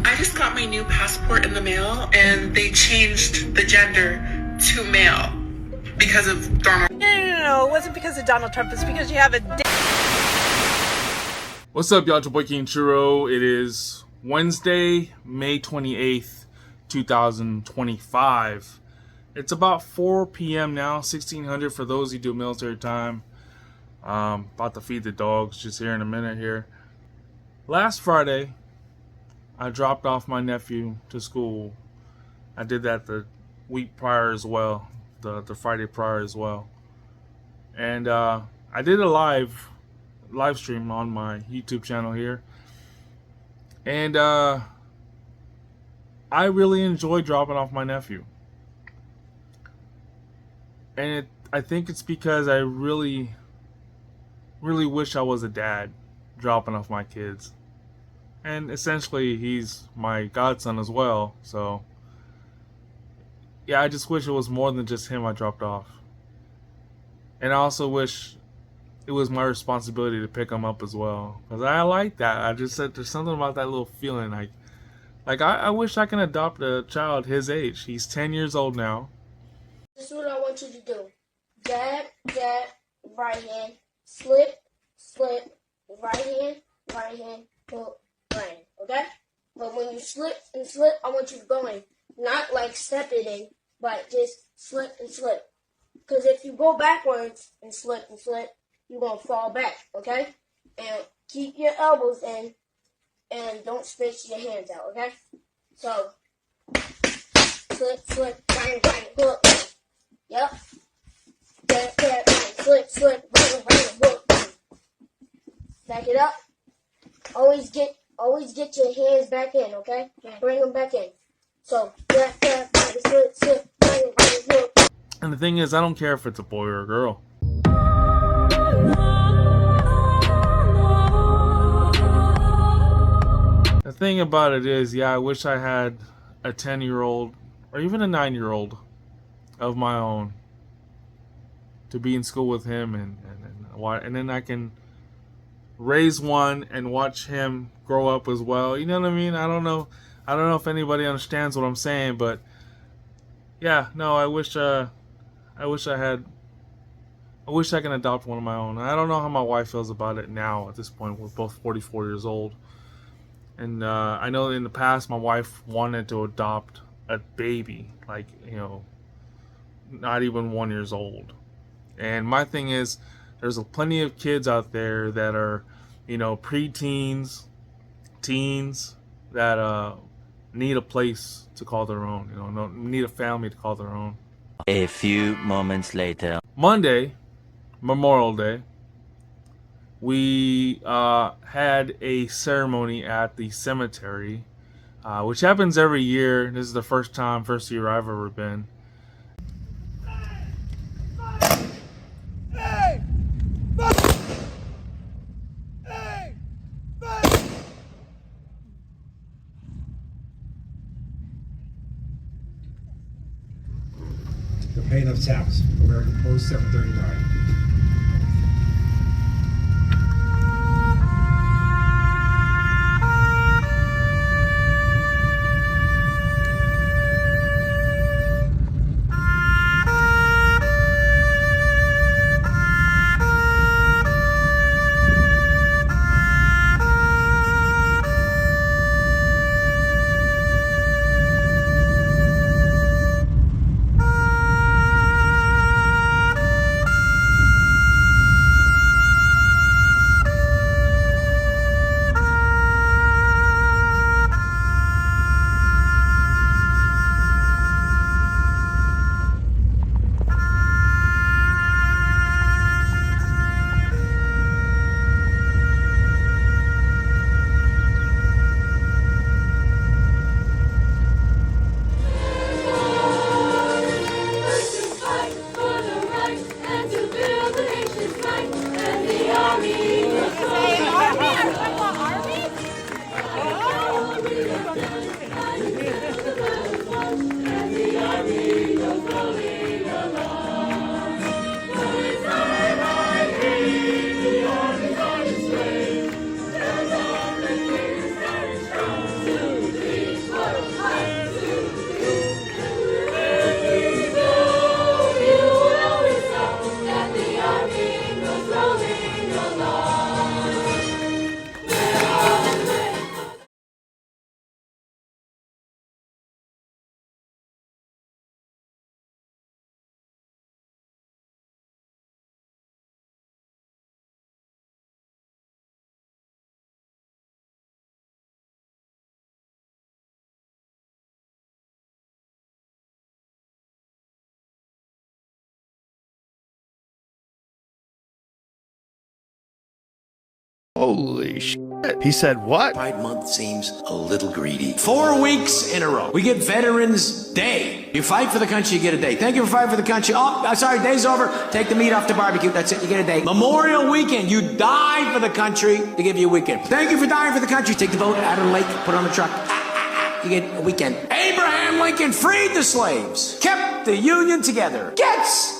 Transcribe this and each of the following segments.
I just got my new passport in the mail, and they changed the gender to male because of Donald. No, it wasn't because of Donald Trump. It's because you have a dick. What's up, y'all? It's your boy King Churro. It is Wednesday, May 28th, 2025. It's about 4 p.m. now, 1600 for those who do military time. About to feed the dogs just here in a minute here. Last Friday, I dropped off my nephew to school. I did that the week prior as well, the Friday prior as well. And I did a live stream on my YouTube channel here. And I really enjoyed dropping off my nephew. And I think it's because I really wish I was a dad dropping off my kids. And essentially, he's my godson as well. So, yeah, I just wish it was more than just him I dropped off. And I also wish it was my responsibility to pick him up as well. Because I like that. I just said there's something about that little feeling. Like I wish I can adopt a child his age. He's 10 years old now. This is what I want you to do. Jab, right hand, slip, right hand, hook, right, okay? But when you slip and slip, I want you to go in. Not like step it in, but just slip and slip. Because if you go backwards and slip, you're going to fall back, okay? And keep your elbows in and don't space your hands out, okay? So, slip, right, hook. Yep. Slip, right, hook. Back it up. Always get your hands back in, okay? Bring them back in. So, slip, right, hook. And the thing is, I don't care if it's a boy or a girl. The thing about it is, yeah, I wish I had a 10-year-old or even a 9-year-old of my own to be in school with him and then I can raise one and watch him grow up as well. You know what I mean? I don't know if anybody understands what I'm saying, but yeah, no, I wish I can adopt one of my own. I don't know how my wife feels about it now at this point. We're both 44 years old. And I know in the past my wife wanted to adopt a baby, like, not even 1 year old. And my thing is, there's plenty of kids out there that are, preteens, teens, that need a place to call their own, need a family to call their own. A few moments later. Monday, Memorial Day, we had a ceremony at the cemetery, which happens every year. This is the first year I've ever been. The pain of taps, American Post 739. Holy shit. He said what? Pride Month seems a little greedy. 4 weeks in a row. We get Veterans Day. You fight for the country, you get a day. Thank you for fighting for the country. Oh, I'm sorry, day's over. Take the meat off the barbecue. That's it, you get a day. Memorial Weekend. You die for the country, they give you a weekend. Thank you for dying for the country. Take the boat out of the lake, put it on the truck. You get a weekend. Abraham Lincoln freed the slaves, kept the Union together. Gets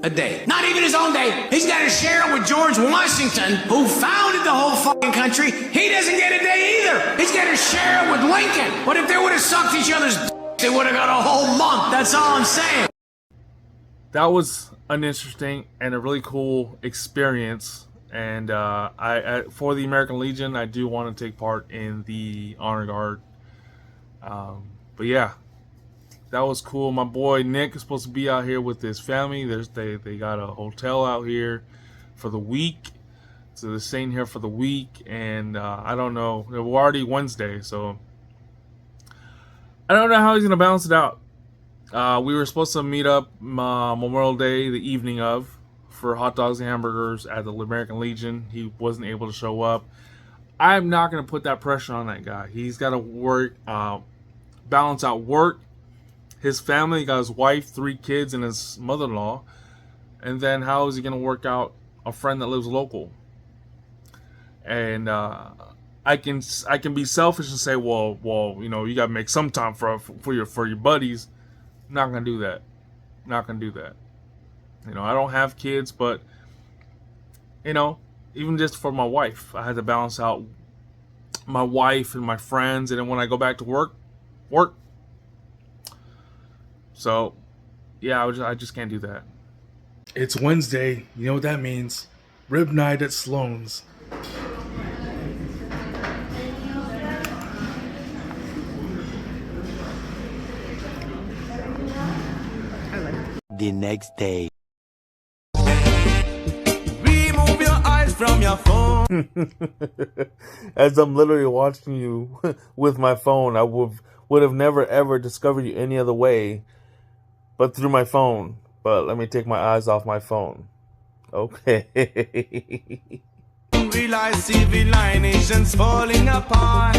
a day. Not even his own day. He's got to share it with George Washington, who founded the whole fucking country. He doesn't get a day either. He's got to share it with Lincoln. But if they would have sucked each other's they would have got a whole month. That's all I'm saying. That was an interesting and a really cool experience. And I for the American Legion, I do want to take part in the Honor Guard. But yeah, that was cool. My boy Nick is supposed to be out here with his family. They got a hotel out here for the week, so they're staying here for the week. And I don't know. We're already Wednesday, so I don't know how he's gonna balance it out. We were supposed to meet up Memorial Day, the evening of, for hot dogs and hamburgers at the American Legion. He wasn't able to show up. I'm not gonna put that pressure on that guy. He's got to work, balance out work, his family, got his wife, 3 kids, and his mother-in-law. And then how is he going to work out a friend that lives local? And I can be selfish and say, well, you know, you got to make some time for your buddies. I'm not going to do that. Not going to do that. You know, I don't have kids, but you know, even just for my wife, I had to balance out my wife and my friends, and then when I go back to work. So, yeah, I just can't do that. It's Wednesday. You know what that means. Rib night at Sloan's. The next day. Remove your eyes from your phone. As I'm literally watching you with my phone, I would have never ever discovered you any other way but through my phone. But let me take my eyes off my phone. Okay. Realize civilization's falling apart.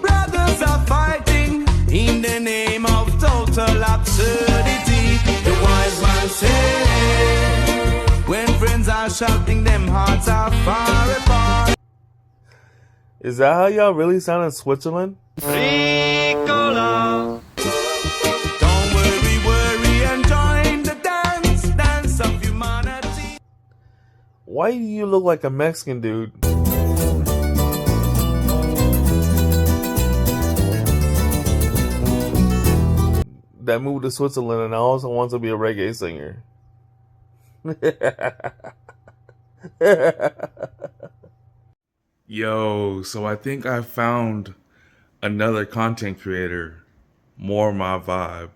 Brothers are fighting in the name of total absurdity. The wise man said, when friends are shouting, them hearts are far apart. Is that how y'all really sound in Switzerland? Ricola. Don't worry and join the dance of humanity. Why do you look like a Mexican dude? That moved to Switzerland and also wants to be a reggae singer. Yo, so I think I found another content creator. More my vibe.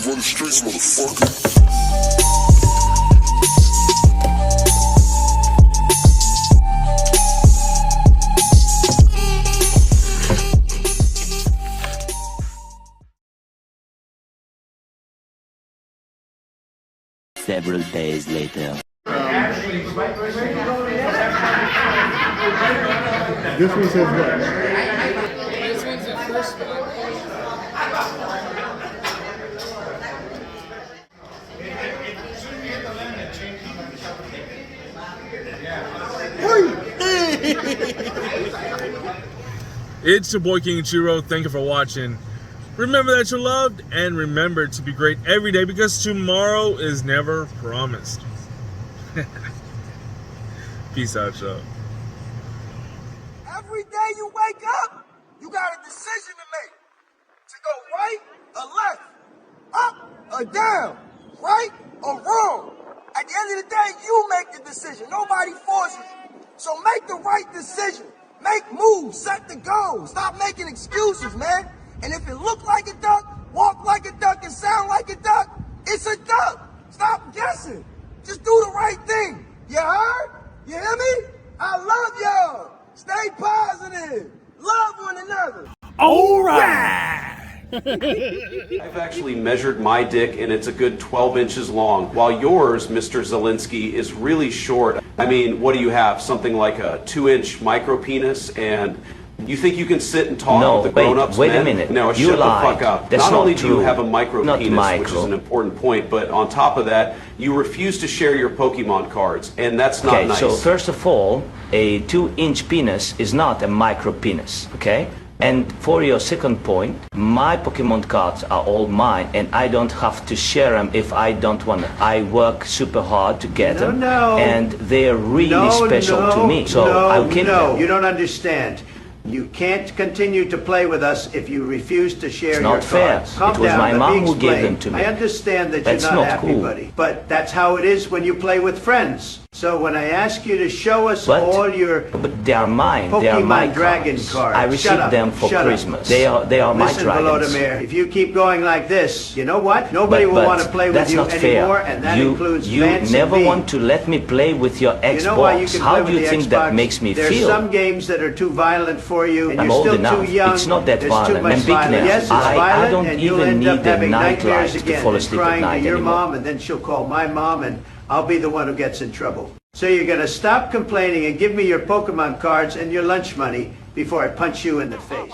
Run the streets, motherfucker. Several days later. This one says what? This one's the first one. It's your boy King Ichiro. Thank you for watching. Remember that you're loved, and remember to be great every day, because tomorrow is never promised. Peace out, y'all. Every day you wake up, you got a decision to make. To go right or left, up or down, right or wrong. At the end of the day, you make the decision. Nobody forces you. So make the right decision. Make moves, set the goal. Stop making excuses, man. And if it look like a duck, walk like a duck, and sound like a duck, it's a duck. Stop guessing. Just do the right thing. You heard? You hear me? I love y'all. Stay positive. Love one another. All right. I've actually measured my dick, and it's a good 12 inches long, while yours, Mr. Zelensky, is really short. I mean, what do you have? Something like a 2-inch micro penis, and you think you can sit and talk with the grown-ups, wait men? a minute. No, You shut lied. the fuck up. That's not not only do you true. have a micro Not penis, micro. which is an important point, but on top of that, you refuse to share your Pokemon cards, and that's not Okay, nice. so first of all, a 2-inch penis is not a micro penis, okay? And for your second point, my Pokemon cards are all mine, and I don't have to share them if I don't want to. I work super hard to get them, and they're really special to me. So I'll keep them. You don't understand. You can't continue to play with us if you refuse to share It's your not fair. cards. Calm It was down, my let mom me who gave explain. them to me. I understand that That's you're not not happy, cool. buddy. But that's how it is when you play with friends. So when I ask you to show us all your But they are mine. They are Pokemon my Dragon cards. cards. I Shut received up. them for Shut up. Christmas. They are my Listen, dragons. Volodymyr, if you keep going like this, you know what? Nobody will But want to play with that's you not anymore, fair. and that you, includes you Vance never and me. want to let me play with your Xbox. You know why you can How play do with you the think Xbox? that makes me There's feel? some games that are too violent for you, and I'm you're old still enough. too young. It's not that There's violent. too much I'm big violence. now. Yes, it's I violent, don't and you'll even end need up the having night nightmares light to again fall and asleep at crying night to your anymore. mom, and then she'll call my mom, and I'll be the one who gets in trouble. So you're going to stop complaining and give me your Pokemon cards and your lunch money before I punch you in the face.